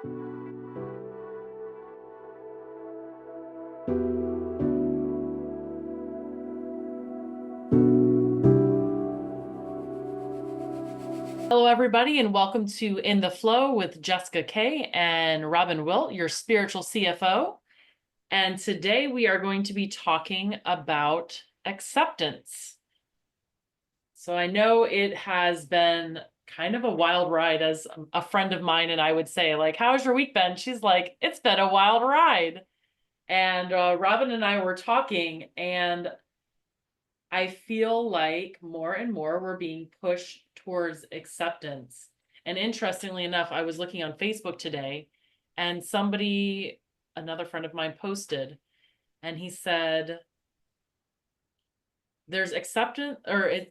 Hello, everybody, and welcome to In the Flow with Jessica Kay and Robin Wilt, your spiritual CFO. And today we are going to be talking about acceptance. So I know it has been kind of a wild ride, as a friend of mine and I would say, like, how's your week been? She's like, it's been a wild ride. And Robin and I were talking, and I feel like more and more we're being pushed towards acceptance. And interestingly enough, I was looking on Facebook today and another friend of mine posted, and he said, there's acceptance,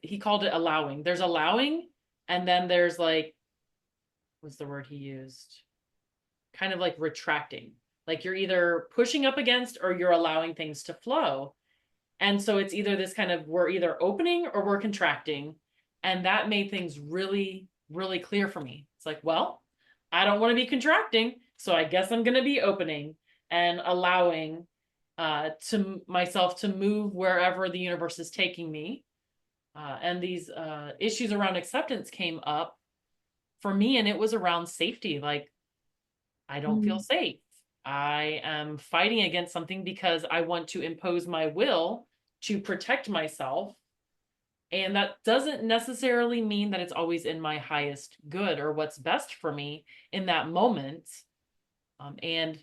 he called it allowing. There's allowing, and then there's like, what's the word he used? Kind of like retracting. Like you're either pushing up against or you're allowing things to flow. And so it's either this kind of, we're either opening or we're contracting. And that made things really, really clear for me. It's like, well, I don't want to be contracting. So I guess I'm going to be opening and allowing to myself to move wherever the universe is taking me. And these issues around acceptance came up for me, and it was around safety. Like, I don't feel safe. I am fighting against something because I want to impose my will to protect myself. And that doesn't necessarily mean that it's always in my highest good or what's best for me in that moment. And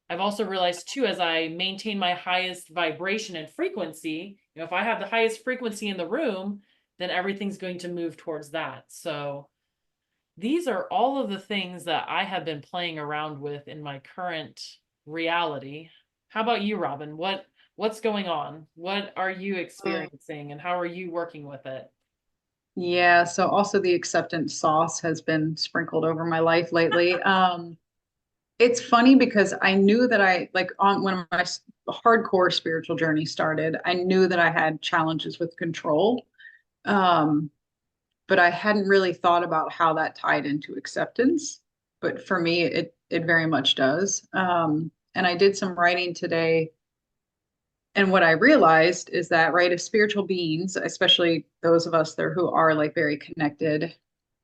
I've also realized too, as I maintain my highest vibration and frequency, if I have the highest frequency in the room, then everything's going to move towards that. So these are all of the things that I have been playing around with in my current reality. How about you, Robin? What's going on? What are you experiencing and how are you working with it? Yeah, so also the acceptance sauce has been sprinkled over my life lately. It's funny because I knew that I like on when my hardcore spiritual journey started, I knew that I had challenges with control. Um, but I hadn't really thought about how that tied into acceptance. But for me, it very much does. And I did some writing today, and what I realized is that, right, as spiritual beings, especially those of us there who are like very connected,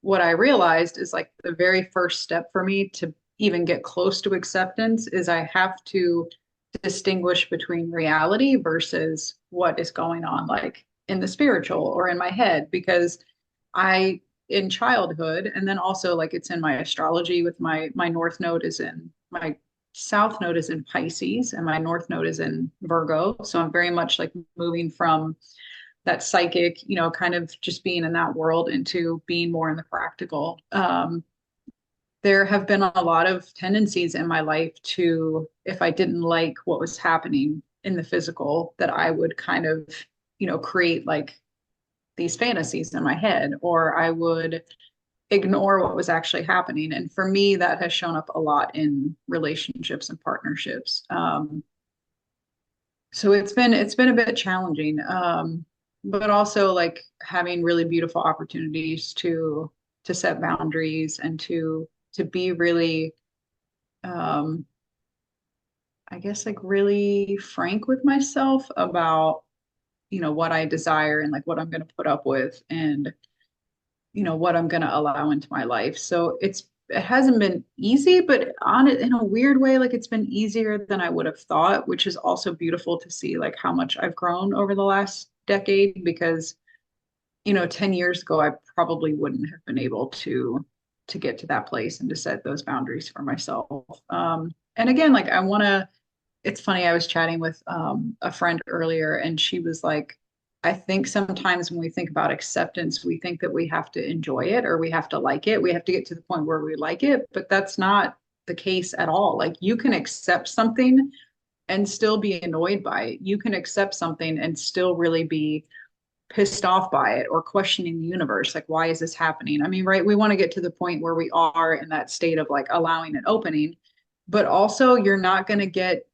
what I realized is like the very first step for me to even get close to acceptance is I have to distinguish between reality versus what is going on, like in the spiritual or in my head, because I, in childhood, and then also like it's in my astrology with my north node is in my south node is in Pisces and my north node is in Virgo. So I'm very much like moving from that psychic, kind of just being in that world into being more in the practical. There have been a lot of tendencies in my life to, if I didn't like what was happening in the physical, that I would kind of, create like these fantasies in my head, or I would ignore what was actually happening. And for me, that has shown up a lot in relationships and partnerships. So it's been a bit challenging, but also like having really beautiful opportunities to set boundaries and to be really, um, I guess, like really frank with myself about what I desire and like what I'm going to put up with and what I'm going to allow into my life. So it hasn't been easy, but on it in a weird way, like it's been easier than I would have thought, which is also beautiful to see like how much I've grown over the last decade because 10 years ago I probably wouldn't have been able to get to that place and to set those boundaries for myself. And again, like I want to it's funny, I was chatting with a friend earlier, and she was like, I think sometimes when we think about acceptance, we think that we have to enjoy it or we have to like it. We have to get to the point where we like it, but that's not the case at all. Like you can accept something and still be annoyed by it. You can accept something and still really be pissed off by it or questioning the universe. Like, why is this happening? I mean, right, we want to get to the point where we are in that state of like allowing and opening, but also you're not going to get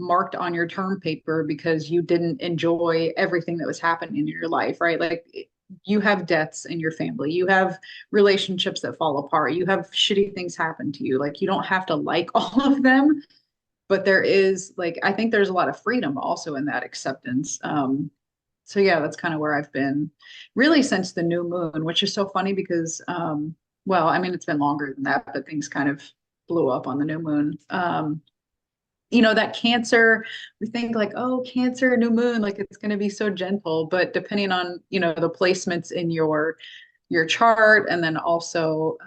marked on your term paper because you didn't enjoy everything that was happening in your life, right? Like you have deaths in your family, you have relationships that fall apart, you have shitty things happen to you. Like you don't have to like all of them, but there is like I think there's a lot of freedom also in that acceptance. So yeah, that's kind of where I've been really since the new moon, which is so funny because well, I mean it's been longer than that, but things kind of blew up on the new moon. You know, that Cancer, we think like, oh, Cancer, new moon, like it's going to be so gentle, but depending on, you know, the placements in your chart, and then also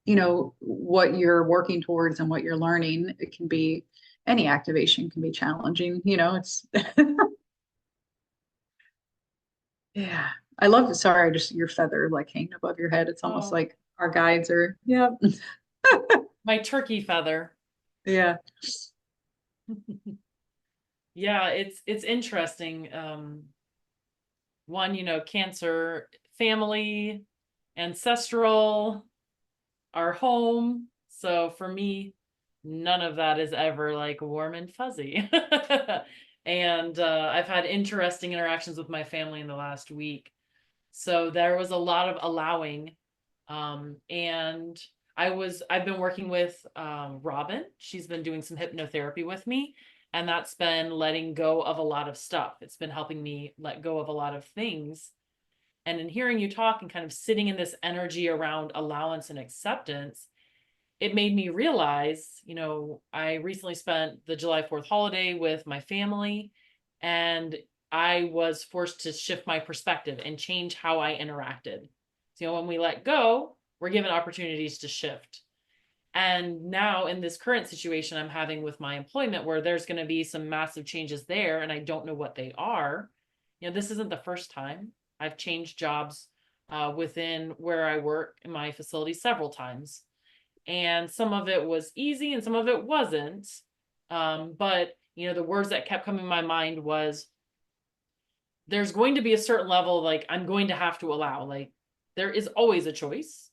you know, what you're working towards and what you're learning, it can be any activation can be challenging, you know, it's yeah. I love it. Sorry, just your feather like hanging above your head. It's almost Oh, like our guides are, yeah. my turkey feather. Yeah. Yeah, it's interesting. One, Cancer, family, ancestral, our home. So for me, none of that is ever like warm and fuzzy. And I've had interesting interactions with my family in the last week. So there was a lot of allowing. And I've been working with Robin. She's been doing some hypnotherapy with me, and that's been letting go of a lot of stuff. It's been helping me let go of a lot of things. And in hearing you talk and kind of sitting in this energy around allowance and acceptance, it made me realize, I recently spent the July 4th holiday with my family, and I was forced to shift my perspective and change how I interacted. So, when we let go, we're given opportunities to shift. And now in this current situation I'm having with my employment, where there's going to be some massive changes there, and I don't know what they are. This isn't the first time. I've changed jobs within where I work in my facility several times, and some of it was easy and some of it wasn't. But the words that kept coming to my mind was, there's going to be a certain level, like I'm going to have to allow, like there is always a choice.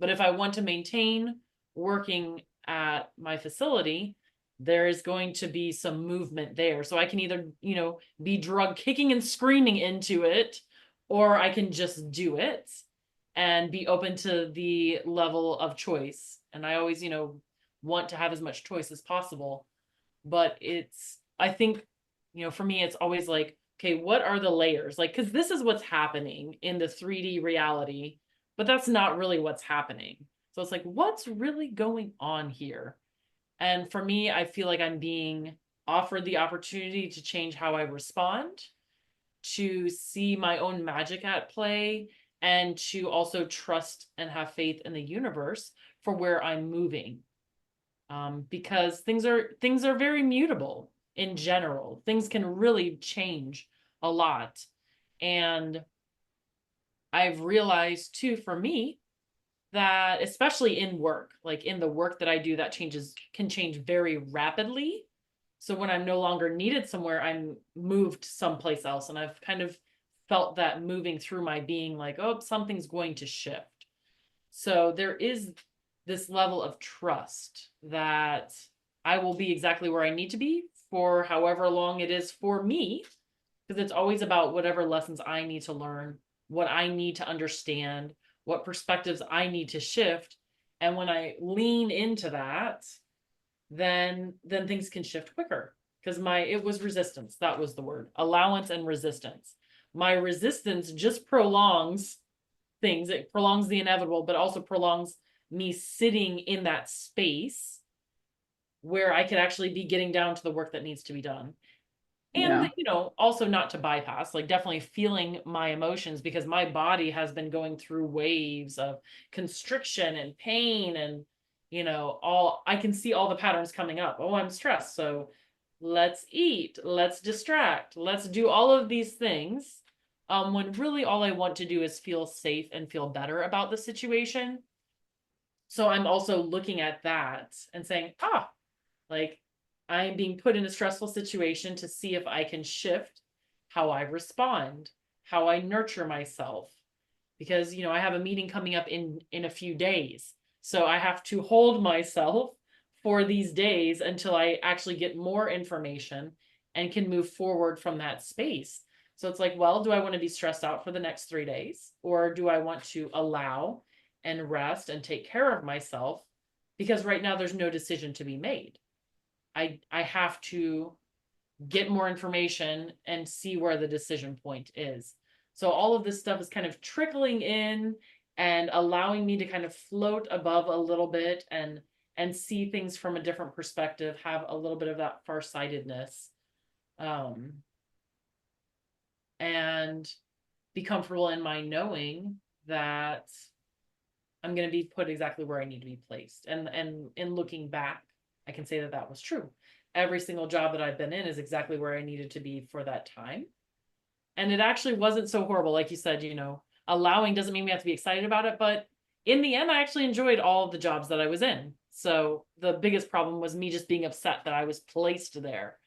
But if I want to maintain working at my facility, there is going to be some movement there. So I can either, be drug kicking and screaming into it, or I can just do it and be open to the level of choice. And I always, want to have as much choice as possible. But I think, for me, it's always like, okay, what are the layers? Like, because this is what's happening in the 3D reality, but that's not really what's happening. So it's like, what's really going on here? And for me, I feel like I'm being offered the opportunity to change how I respond, to see my own magic at play, and to also trust and have faith in the universe for where I'm moving. Because things are very mutable in general. Things can really change a lot. And I've realized too, for me, that especially in work, like in the work that I do, that can change very rapidly. So when I'm no longer needed somewhere, I'm moved someplace else. And I've kind of felt that moving through my being, like, oh, something's going to shift. So there is this level of trust that I will be exactly where I need to be for however long it is for me, because it's always about whatever lessons I need to learn, what I need to understand, what perspectives I need to shift. And when I lean into that, then things can shift quicker. Because it was resistance. That was the word. Allowance and resistance. My resistance just prolongs things. It prolongs the inevitable, but also prolongs me sitting in that space where I could actually be getting down to the work that needs to be done. And, Yeah. also not to bypass, like definitely feeling my emotions, because my body has been going through waves of constriction and pain, and, I can see all the patterns coming up. Oh, I'm stressed. So let's eat, let's distract, let's do all of these things. When really all I want to do is feel safe and feel better about the situation. So I'm also looking at that and saying, like I am being put in a stressful situation to see if I can shift how I respond, how I nurture myself. Because, I have a meeting coming up in a few days. So I have to hold myself for these days until I actually get more information and can move forward from that space. So it's like, well, do I want to be stressed out for the next 3 days, or do I want to allow and rest and take care of myself? Because right now there's no decision to be made. I have to get more information and see where the decision point is. So all of this stuff is kind of trickling in and allowing me to kind of float above a little bit and see things from a different perspective, have a little bit of that farsightedness, and be comfortable in my knowing that I'm going to be put exactly where I need to be placed. And in looking back, I can say that that was true. Every single job that I've been in is exactly where I needed to be for that time. And it actually wasn't so horrible. Like you said, allowing doesn't mean we have to be excited about it, but in the end, I actually enjoyed all of the jobs that I was in. So the biggest problem was me just being upset that I was placed there.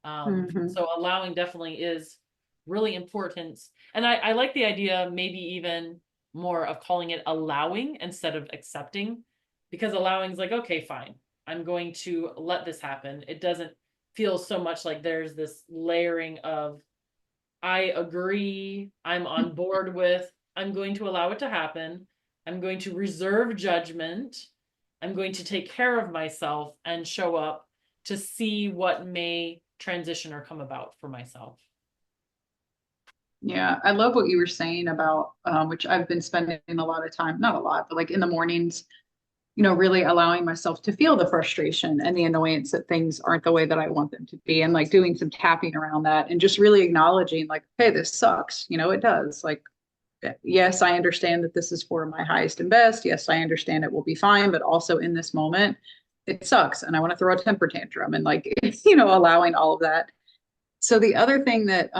So allowing definitely is really important. And I like the idea, maybe even more, of calling it allowing instead of accepting, because allowing is like, okay, fine, I'm going to let this happen. It doesn't feel so much like there's this layering of, I agree, I'm on board with, I'm going to allow it to happen. I'm going to reserve judgment. I'm going to take care of myself and show up to see what may transition or come about for myself. Yeah, I love what you were saying about, which I've been spending a lot of time, not a lot, but like in the mornings, really allowing myself to feel the frustration and the annoyance that things aren't the way that I want them to be, and like doing some tapping around that and just really acknowledging like, hey, this sucks. It does. Like, yes, I understand that this is for my highest and best. Yes, I understand it will be fine, but also in this moment, it sucks. And I want to throw a temper tantrum and like, allowing all of that. So the other thing that,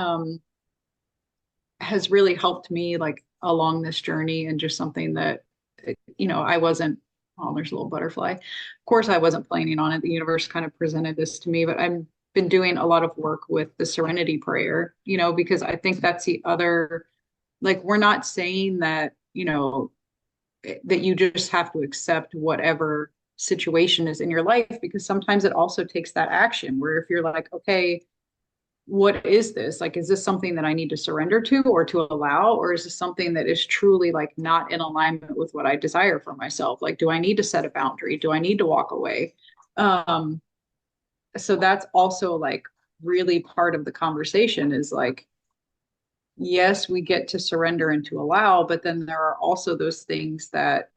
has really helped me like along this journey, and just something that I wasn't, oh, there's a little butterfly, of course I wasn't planning on it, the universe kind of presented this to me, but I've been doing a lot of work with the serenity prayer, because I think that's the other, like, we're not saying that that you just have to accept whatever situation is in your life, because sometimes it also takes that action where if you're like, okay, what is this? Like, is this something that I need to surrender to or to allow? Or is this something that is truly like not in alignment with what I desire for myself? Like, do I need to set a boundary? Do I need to walk away? Um, so that's also like really part of the conversation is like, yes, we get to surrender and to allow, but then there are also those things that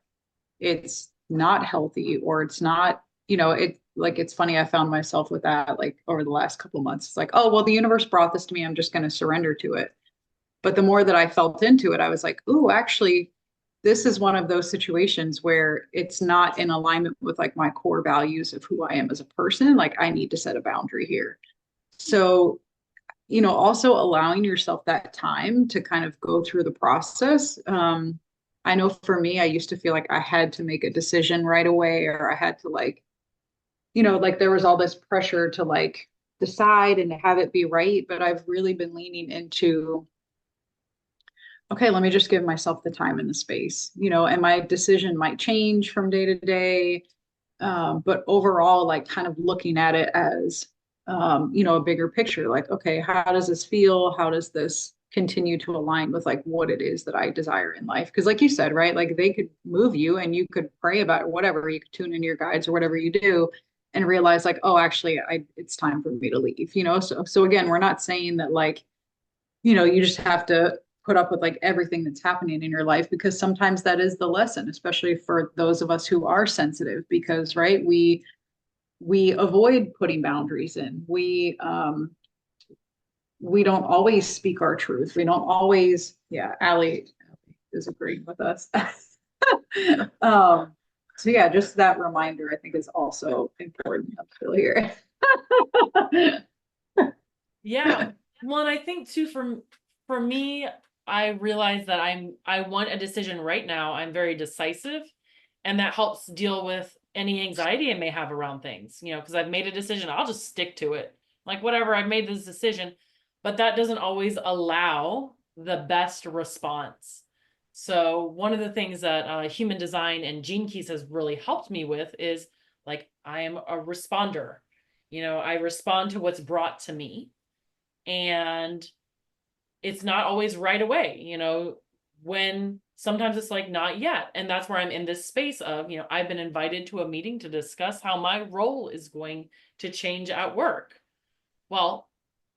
it's not healthy, or it's not, it like, it's funny. I found myself with that like over the last couple of months. It's like, oh, well, the universe brought this to me. I'm just going to surrender to it. But the more that I felt into it, I was like, ooh, actually, this is one of those situations where it's not in alignment with like my core values of who I am as a person. Like, I need to set a boundary here. So, also allowing yourself that time to kind of go through the process. I know for me, I used to feel like I had to make a decision right away, or I had to like, like there was all this pressure to like decide and to have it be right. But I've really been leaning into, okay, let me just give myself the time and the space, and my decision might change from day to day. But overall, like kind of looking at it as, a bigger picture, like, okay, how does this feel? How does this continue to align with like what it is that I desire in life? Because like you said, right, like they could move you and you could pray about it, whatever, you could tune into your guides or whatever you do and realize like, oh, actually, it's time for me to leave, So again, we're not saying that like, you just have to put up with like everything that's happening in your life, because sometimes that is the lesson, especially for those of us who are sensitive, because right, we avoid putting boundaries in. We don't always speak our truth. We don't always, yeah, Allie is agreeing with us. um, so yeah, just that reminder I think is also important. I'm still here. Yeah. Well, and I think too, for me, I realize that I want a decision right now. I'm very decisive, and that helps deal with any anxiety I may have around things, because I've made a decision, I'll just stick to it. Like, whatever, I've made this decision, but that doesn't always allow the best response. So one of the things that human design and Gene Keys has really helped me with is like, I am a responder. I respond to what's brought to me. And it's not always right away, when sometimes it's like not yet. And that's where I'm in this space of, I've been invited to a meeting to discuss how my role is going to change at work. Well,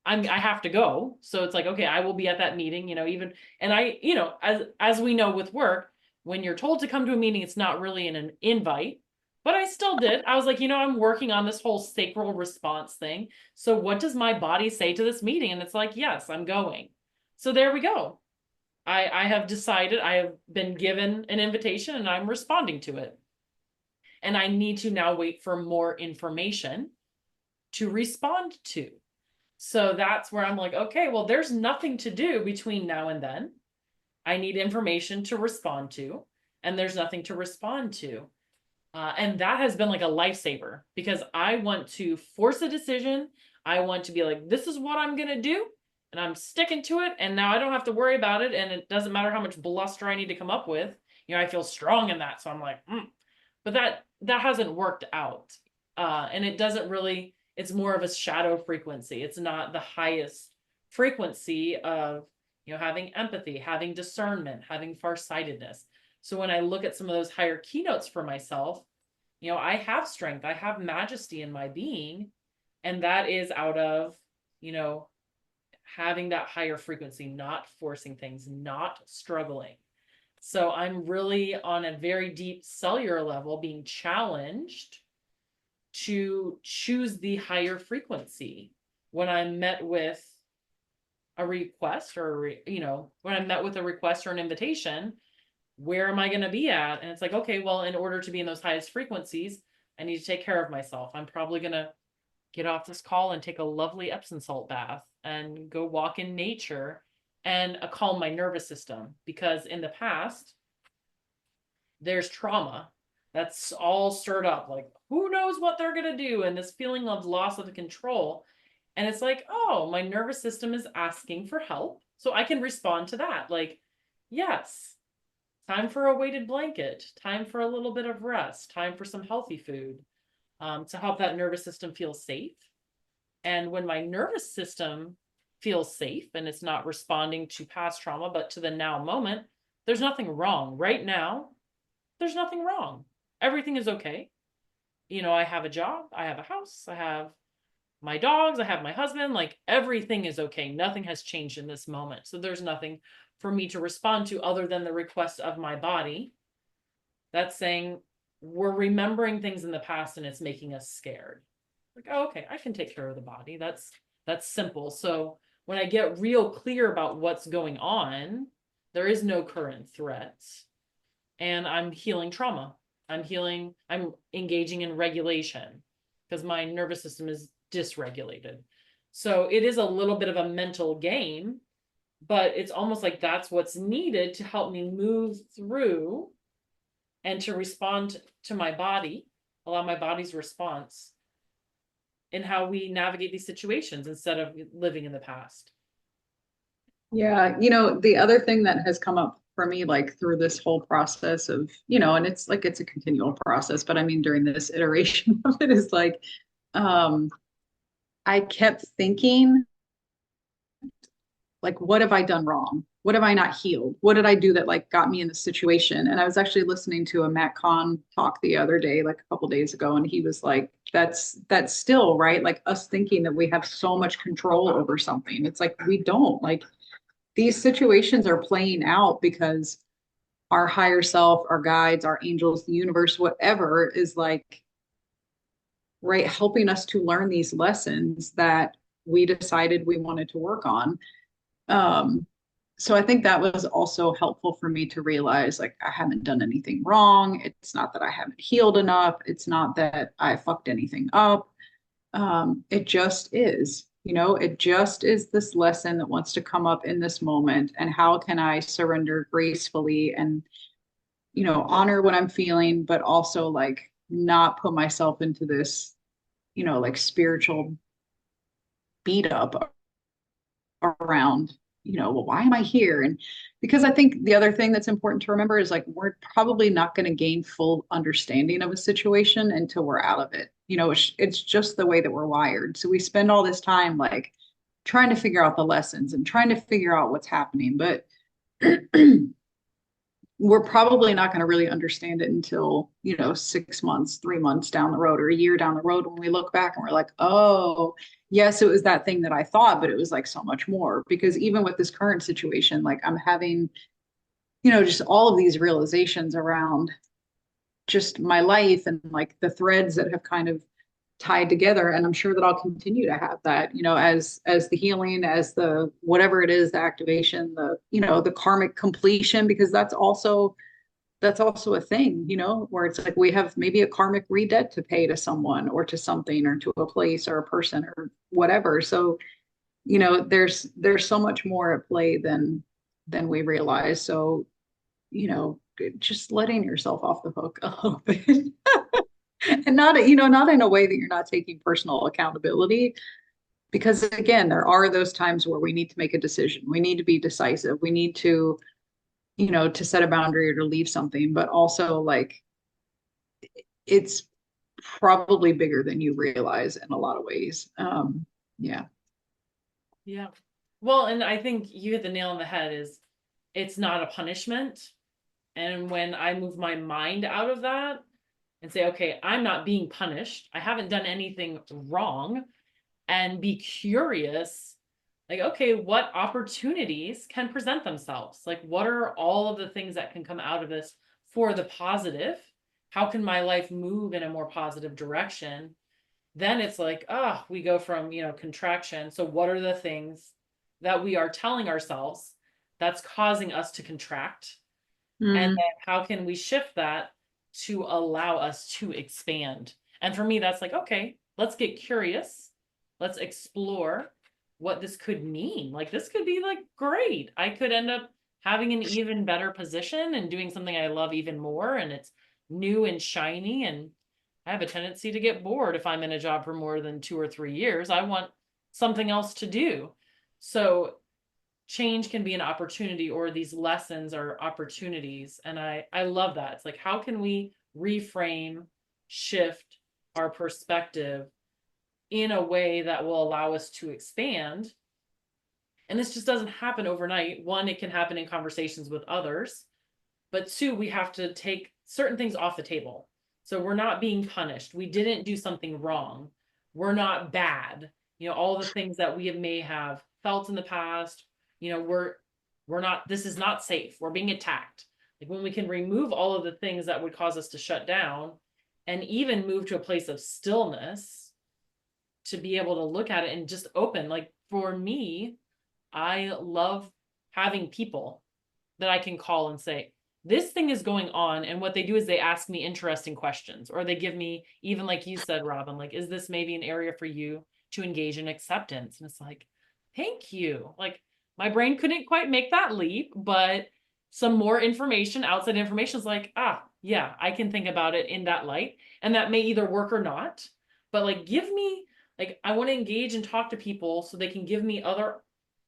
I have to go. So it's like, okay, I will be at that meeting, even, and as we know with work, when you're told to come to a meeting, it's not really an invite, but I still did. I was like, I'm working on this whole sacral response thing. So what does my body say to this meeting? And it's like, yes, I'm going. So there we go. I have decided, I have been given an invitation and I'm responding to it. And I need to now wait for more information to respond to. So that's where I'm like, okay, well, there's nothing to do between now and then. I need information to respond to, and there's nothing to respond to. And that has been like a lifesaver because I want to force a decision. I want to be like, this is what I'm going to do. And I'm sticking to it. And now I don't have to worry about it. And it doesn't matter how much bluster I need to come up with. I feel strong in that. So I'm like, but that hasn't worked out. And it doesn't really, it's more of a shadow frequency. It's not the highest frequency of, having empathy, having discernment, having farsightedness. So when I look at some of those higher keynotes for myself, I have strength, I have majesty in my being. And that is out of, having that higher frequency, not forcing things, not struggling. So I'm really on a very deep cellular level being challenged to choose the higher frequency when I'm met with a request or, when I'm met with a request or an invitation, where am I going to be at? And it's like, okay, well, in order to be in those highest frequencies, I need to take care of myself. I'm probably going to get off this call and take a lovely Epsom salt bath and go walk in nature and calm my nervous system. Because in the past, there's trauma that's all stirred up. Like, who knows what they're going to do? And this feeling of loss of control. And it's like, oh, my nervous system is asking for help. So I can respond to that. Like, yes, time for a weighted blanket, time for a little bit of rest, time for some healthy food, to help that nervous system feel safe. And when my nervous system feels safe and it's not responding to past trauma, but to the now moment, there's nothing wrong. Right now, there's nothing wrong. Everything is okay. I have a job, I have a house, I have my dogs, I have my husband, like everything is okay. Nothing has changed in this moment. So there's nothing for me to respond to other than the request of my body that's saying, we're remembering things in the past and it's making us scared. Like, oh, okay, I can take care of the body. That's simple. So when I get real clear about what's going on, there is no current threat. And I'm healing trauma. I'm engaging in regulation because my nervous system is dysregulated. So it is a little bit of a mental game, but it's almost like that's what's needed to help me move through and to respond to my body, allow my body's response in how we navigate these situations instead of living in the past. Yeah, the other thing that has come up for me, like through this whole process of, and it's like it's a continual process, but I mean, during this iteration of it is like, I kept thinking, like, what have I done wrong? What have I not healed? What did I do that like got me in this situation? And I was actually listening to a Matt Kahn talk the other day, like a couple days ago, and he was like, that's still right. Like us thinking that we have so much control over something. It's like we don't. Like these situations are playing out because our higher self, our guides, our angels, the universe, whatever is like, right, helping us to learn these lessons that we decided we wanted to work on. So I think that was also helpful for me to realize like I haven't done anything wrong. It's not that I haven't healed enough. It's not that I fucked anything up. It just is, it just is this lesson that wants to come up in this moment. And how can I surrender gracefully and, honor what I'm feeling, but also like not put myself into this, like spiritual beat up around, well, why am I here? And because I think the other thing that's important to remember is like, we're probably not going to gain full understanding of a situation until we're out of it. It's just the way that we're wired. So we spend all this time like trying to figure out the lessons and trying to figure out what's happening. But we're probably not going to really understand it until, 6 months, 3 months down the road, or a year down the road, when we look back and we're like, oh, yes, it was that thing that I thought, but it was like so much more. Because even with this current situation, like I'm having, just all of these realizations around just my life and like the threads that have kind of tied together. And I'm sure that I'll continue to have that, as the healing, as the whatever it is, the activation, the karmic completion, because that's also a thing, where it's like we have maybe a karmic redebt to pay to someone or to something or to a place or a person or whatever. So, there's so much more at play than we realize. So, just letting yourself off the hook a little bit. And not in a way that you're not taking personal accountability, because again, there are those times where we need to make a decision. We need to be decisive. We need to set a boundary or to leave something, but also like it's probably bigger than you realize in a lot of ways. Yeah. Yeah. Well, and I think you hit the nail on the head, is it's not a punishment. And when I move my mind out of that and say, okay, I'm not being punished, I haven't done anything wrong, and be curious, like, okay, what opportunities can present themselves? Like, what are all of the things that can come out of this for the positive? How can my life move in a more positive direction? Then it's like, we go from, contraction. So what are the things that we are telling ourselves that's causing us to contract? And Mm, then how can we shift that to allow us to expand? And for me, that's like, okay, let's get curious. Let's explore what this could mean. Like, this could be like great. I could end up having an even better position and doing something I love even more. And it's new and shiny. And I have a tendency to get bored if I'm in a job for more than 2 or 3 years. I want something else to do. So change can be an opportunity, or these lessons are opportunities. And I love that. It's like, how can we reframe, shift our perspective in a way that will allow us to expand? And this just doesn't happen overnight. One, it can happen in conversations with others, but two, we have to take certain things off the table. So we're not being punished. We didn't do something wrong. We're not bad. All the things that we may have felt in the past, we're not, this is not safe. We're being attacked. Like, when we can remove all of the things that would cause us to shut down and even move to a place of stillness, to be able to look at it and just open. Like, for me, I love having people that I can call and say, this thing is going on. And what they do is they ask me interesting questions, or they give me, even like you said, Robin, like, is this maybe an area for you to engage in acceptance? And it's like, thank you. Like, my brain couldn't quite make that leap, but some more information, outside information, is like, yeah, I can think about it in that light. And that may either work or not, but like, give me, like, I want to engage and talk to people so they can give me other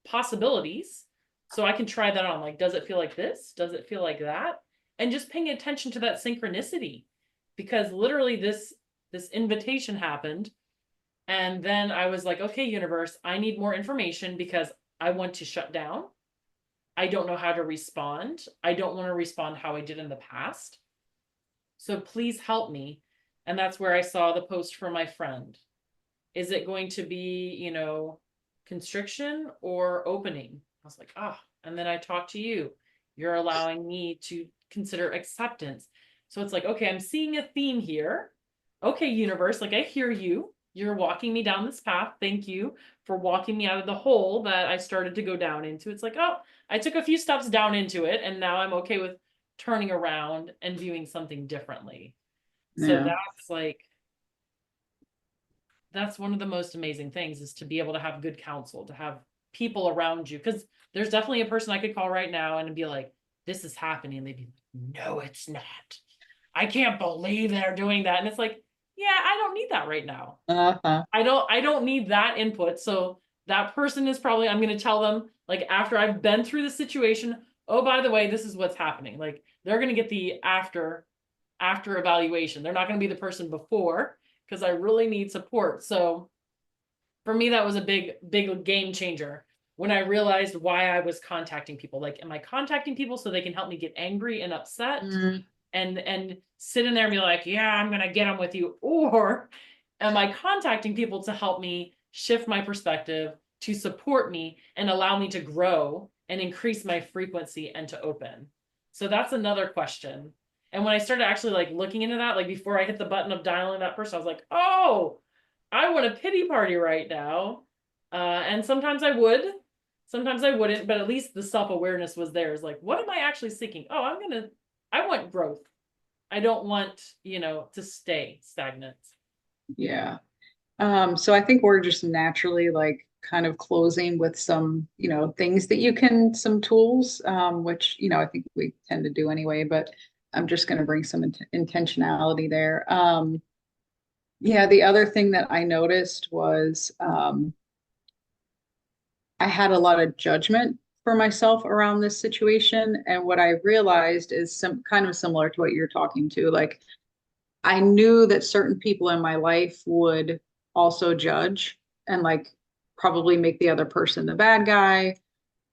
possibilities, so I can try that on. Like, does it feel like this? Does it feel like that? And just paying attention to that synchronicity, because literally this invitation happened. And then I was like, okay, universe, I need more information, because I want to shut down. I don't know how to respond. I don't want to respond how I did in the past. So please help me. And that's where I saw the post from my friend. Is it going to be, constriction or opening? I was like, and then I talked to you. You're allowing me to consider acceptance. So it's like, okay, I'm seeing a theme here. Okay, universe, like, I hear you. You're walking me down this path. Thank you for walking me out of the hole that I started to go down into. It's like, I took a few steps down into it, and now I'm okay with turning around and viewing something differently. So yeah. that's one of the most amazing things, is to be able to have good counsel, to have people around you. Because there's definitely a person I could call right now and be like, this is happening. And they'd be like, no, it's not. I can't believe they're doing that. And it's like, yeah, I don't need that right now. Uh-huh. I don't need that input. So that person is probably, I'm going to tell them, like, after I've been through the situation, oh, by the way, this is what's happening. Like, they're going to get the after evaluation. They're not going to be the person before, because I really need support. So for me, that was a big game changer when I realized why I was contacting people. Like, am I contacting people so they can help me get angry and upset Mm, and sit in there and be like, yeah, I'm gonna get them with you? Or am I contacting people to help me shift my perspective, to support me and allow me to grow and increase my frequency and to open? So that's another question. And when I started actually like looking into that, like before I hit the button of dialing that person, I was like, oh, I want a pity party right now. And sometimes I would, sometimes I wouldn't, but at least the self-awareness was there. Is like, what am I actually seeking? Oh, I want growth. I don't want, to stay stagnant. yeah. So I think we're just naturally like kind of closing with some, things that you can, some tools, which, I think we tend to do anyway, but I'm just going to bring some intentionality there. Yeah, the other thing that I noticed was I had a lot of judgment for myself around this situation. And what I realized is some kind of similar to what you're talking to. Like, I knew that certain people in my life would also judge and like probably make the other person the bad guy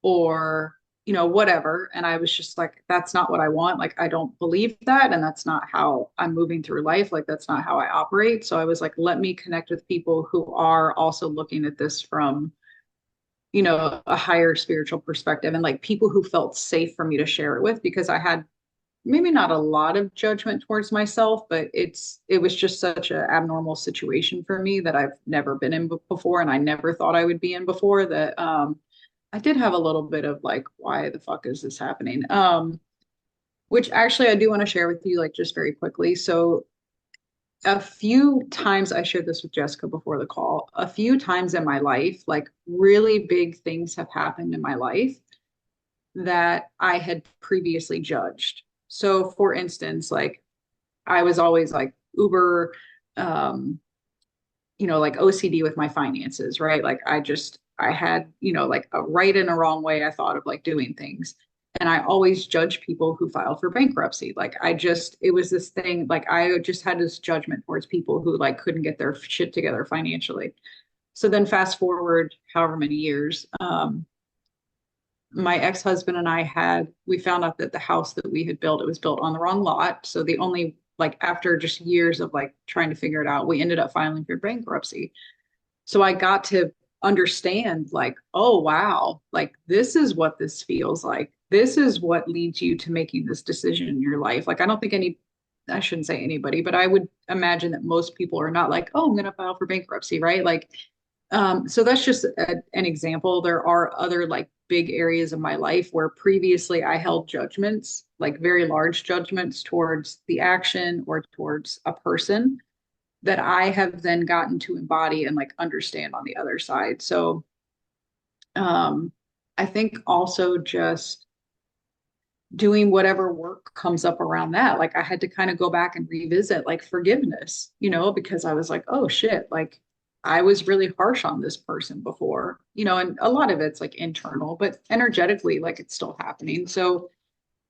or, whatever. And I was just like, that's not what I want. Like, I don't believe that. And that's not how I'm moving through life. Like, that's not how I operate. So I was like, let me connect with people who are also looking at this from, a higher spiritual perspective and like people who felt safe for me to share it with because I had maybe not a lot of judgment towards myself, but it was just such an abnormal situation for me that I've never been in before, and I never thought I would be in before. That I did have a little bit of like, why the fuck is this happening? Which actually I do want to share with you, like just very quickly. So a few times I shared this with Jessica before the call. A few times in my life, like really big things have happened in my life that I had previously judged. So, for instance, like I was always like uber, um, like OCD with my finances, right? Like I had, like a right and a wrong way I thought of like doing things. And I always judge people who filed for bankruptcy. Like it was this thing, like I just had this judgment towards people who like couldn't get their shit together financially. So then fast forward however many years, my ex-husband and we found out that the house that we had built, it was built on the wrong lot. So the only like after just years of like trying to figure it out, we ended up filing for bankruptcy. So I got to understand like, oh wow, like this is what this feels like. This is what leads you to making this decision in your life. Like I shouldn't say anybody, but I would imagine that most people are not like, oh, I'm going to file for bankruptcy, right? Like so that's just an example. There are other like big areas of my life where previously I held judgments, like very large judgments towards the action or towards a person that I have then gotten to embody and like understand on the other side. So um, I think also just doing whatever work comes up around that. Like I had to kind of go back and revisit like forgiveness, because I was like, oh shit, like I was really harsh on this person before, and a lot of it's like internal, but energetically, like it's still happening. So,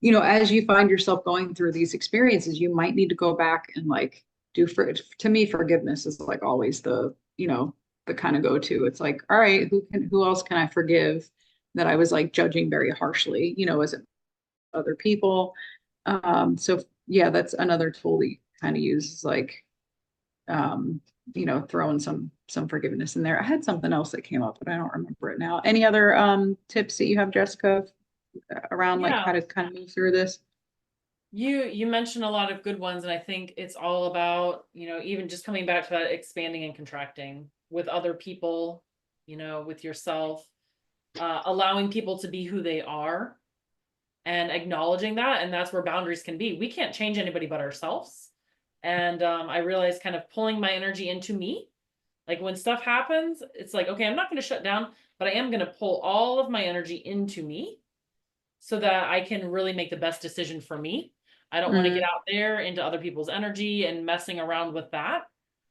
as you find yourself going through these experiences, you might need to go back and like to me, forgiveness is like always the kind of go-to. It's like, all right, who else can I forgive that I was like judging very harshly, as it other people. So yeah, that's another tool that you kind of use is like, throwing some forgiveness in there. I had something else that came up, but I don't remember it now. Any other tips that you have, Jessica, around like how Yeah. to kind of move through this? You mentioned a lot of good ones, and I think it's all about, even just coming back to that expanding and contracting with other people, with yourself, allowing people to be who they are and acknowledging that. And that's where boundaries can be. We can't change anybody but ourselves. And I realized kind of pulling my energy into me. Like when stuff happens, it's like, okay, I'm not going to shut down, but I am going to pull all of my energy into me so that I can really make the best decision for me. I don't want to get Mm, out there into other people's energy and messing around with that.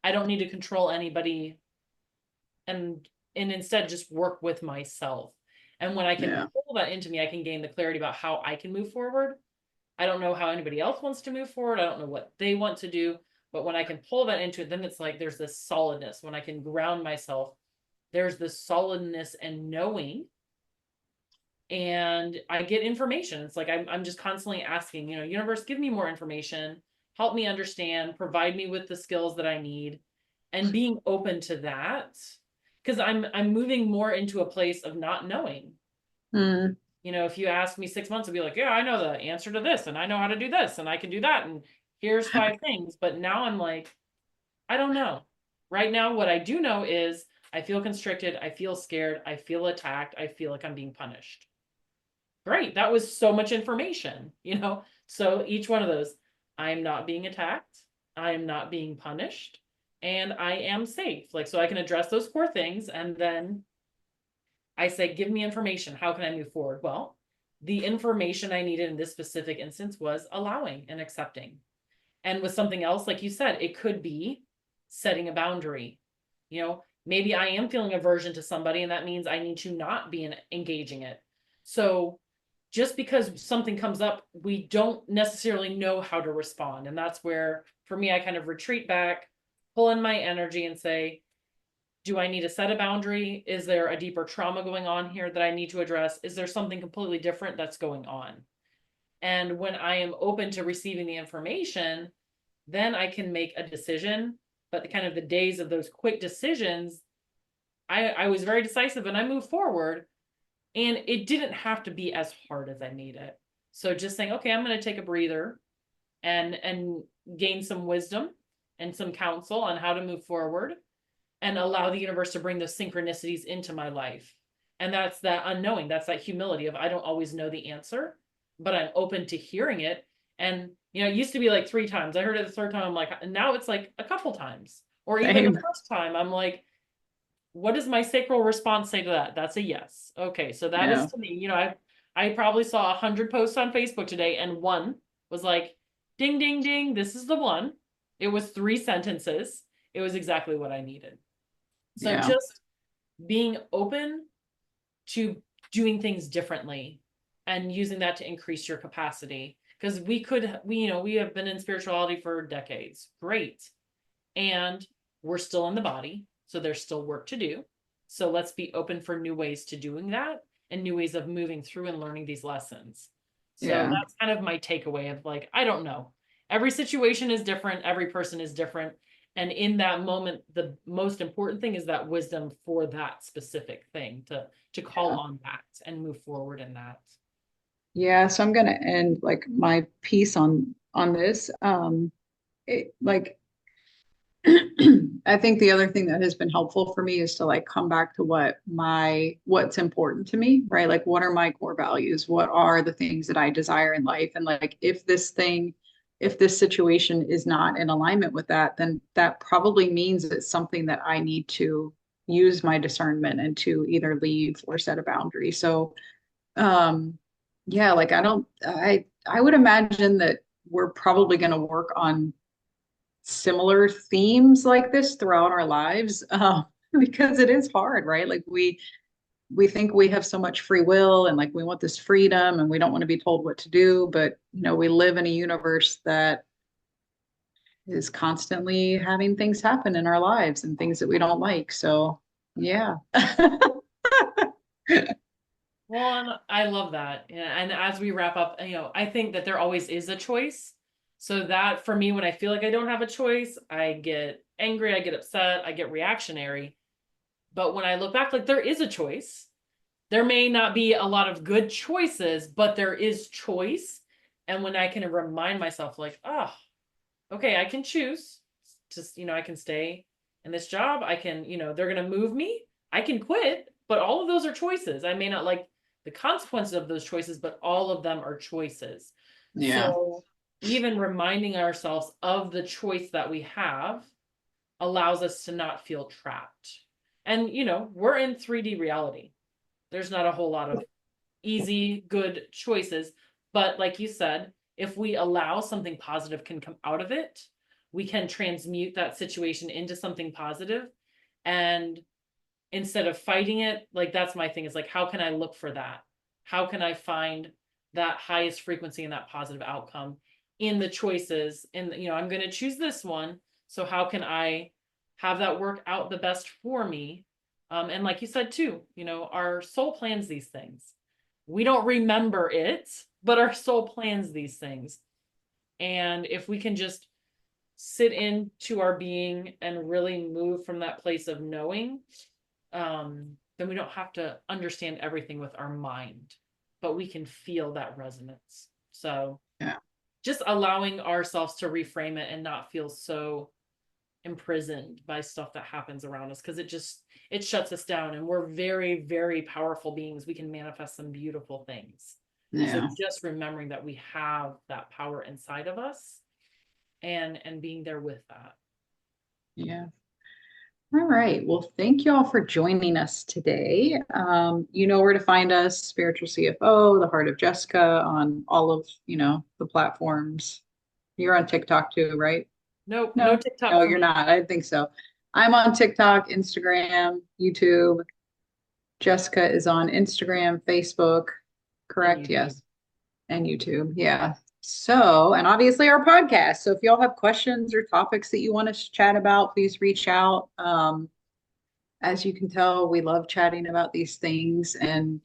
I don't need to control anybody and instead just work with myself. And when I can yeah, pull that into me, I can gain the clarity about how I can move forward. I don't know how anybody else wants to move forward. I don't know what they want to do. But when I can pull that into it, then it's like there's this solidness when I can ground myself there's this solidness and knowing, and I get information. It's like I'm just constantly asking, universe, give me more information, help me understand, provide me with the skills that I need, and being open to that, because I'm moving more into a place of not knowing. Mm. If you ask me 6 months, I'd be like, yeah, I know the answer to this, and I know how to do this, and I can do that, and here's 5 things. But now I'm like, I don't know. Right now, what I do know is I feel constricted, I feel scared, I feel attacked, I feel like I'm being punished. Great. That was so much information. So each one of those, I am not being attacked, I am not being punished, and I am safe. Like, so I can address those core things, and then I say, give me information. How can I move forward? Well, the information I needed in this specific instance was allowing and accepting. And with something else, like you said, it could be setting a boundary. Maybe I am feeling aversion to somebody, and that means I need to not be engaging it. So just because something comes up, we don't necessarily know how to respond. And that's where, for me, I kind of retreat back, pull in my energy and say, do I need to set a boundary? Is there a deeper trauma going on here that I need to address? Is there something completely different that's going on? And when I am open to receiving the information, then I can make a decision. But the days of those quick decisions, I was very decisive and I moved forward, and it didn't have to be as hard as I made it. So just saying, okay, I'm going to take a breather and gain some wisdom and some counsel on how to move forward, and allow the universe to bring those synchronicities into my life. And that's that unknowing. That's that humility of, I don't always know the answer, but I'm open to hearing it. And, it used to be like 3 times. I heard it the third time. I'm like, now it's like a couple times, or even Same. the first time. I'm like, what does my sacral response say to that? That's a yes. Okay. So that is Yeah. to me, I probably saw 100 posts on Facebook today, and one was like, ding, ding, ding. This is the one. It was 3 sentences. It was exactly what I needed. So Yeah. just being open to doing things differently and using that to increase your capacity. Because we have been in spirituality for decades. Great. And we're still in the body. So there's still work to do. So let's be open for new ways to doing that, and new ways of moving through and learning these lessons. So Yeah. that's kind of my takeaway of, like, I don't know. Every situation is different. Every person is different. And in that moment, the most important thing is that wisdom for that specific thing, to call Yeah. on that and move forward in that. Yeah. So I'm going to end like my piece on this. Like I think the other thing that has been helpful for me is to like come back to what's important to me, right? Like, what are my core values? What are the things that I desire in life? And like, if this situation is not in alignment with that, then that probably means it's something that I need to use my discernment and to either leave or set a boundary. So, um, yeah, like I would imagine that we're probably going to work on similar themes like this throughout our lives, because it is hard, right? Like we think we have so much free will, and like we want this freedom and we don't want to be told what to do, but we live in a universe that is constantly having things happen in our lives and things that we don't like. So yeah. Well, and I love that. And as we wrap up, I think that there always is a choice. So that, for me, when I feel like I don't have a choice, I get angry, I get upset, I get reactionary. But when I look back, like, there is a choice. There may not be a lot of good choices, but there is choice. And when I can remind myself, like, oh, okay, I can choose to, I can stay in this job. I can, they're going to move me. I can quit, but all of those are choices. I may not like the consequences of those choices, but all of them are choices. Yeah. So even reminding ourselves of the choice that we have allows us to not feel trapped. And, we're in 3D reality. There's not a whole lot of easy, good choices. But like you said, if we allow, something positive can come out of it. We can transmute that situation into something positive. And instead of fighting it, like, that's my thing, is like, how can I look for that? How can I find that highest frequency and that positive outcome in the choices? And, I'm going to choose this one. So how can I have that work out the best for me? And like you said too, our soul plans these things. We don't remember it, but our soul plans these things. And if we can just sit into our being and really move from that place of knowing, then we don't have to understand everything with our mind, but we can feel that resonance. So Yeah. just allowing ourselves to reframe it and not feel so imprisoned by stuff that happens around us, because it shuts us down, and we're very, very powerful beings. We can manifest some beautiful things. So Yeah. just remembering that we have that power inside of us, and being there with that. Yeah. All right. Well, thank you all for joining us today. You know where to find us, Spiritual CFO, The Heart of Jessica, on all of, the platforms. You're on TikTok too, right? Nope, no No, TikTok no, for you're me. not. I didn't think so. I'm on TikTok, Instagram, YouTube. Jessica is on Instagram, Facebook, And correct? YouTube. Yes. And YouTube. Yeah. So, and obviously our podcast. So if y'all have questions or topics that you want us to chat about, please reach out. As you can tell, we love chatting about these things, and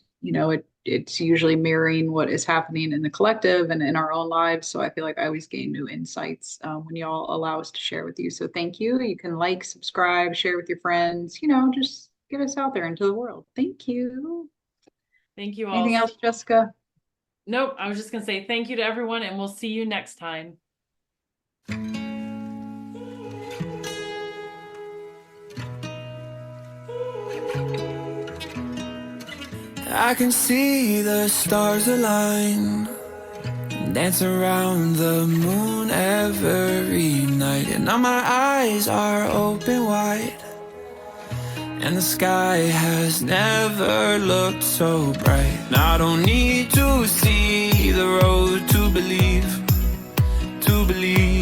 it's usually mirroring what is happening in the collective and in our own lives. So I feel like I always gain new insights when y'all allow us to share with you. So thank you. You can like, subscribe, share with your friends. Just get us out there into the world. Thank you. Thank you all. Anything else, Jessica? Nope, I was just gonna say thank you to everyone, and we'll see you next time. I can see the stars align, dance around the moon every night. And now my eyes are open wide, and the sky has never looked so bright. And I don't need to see the road to believe, to believe.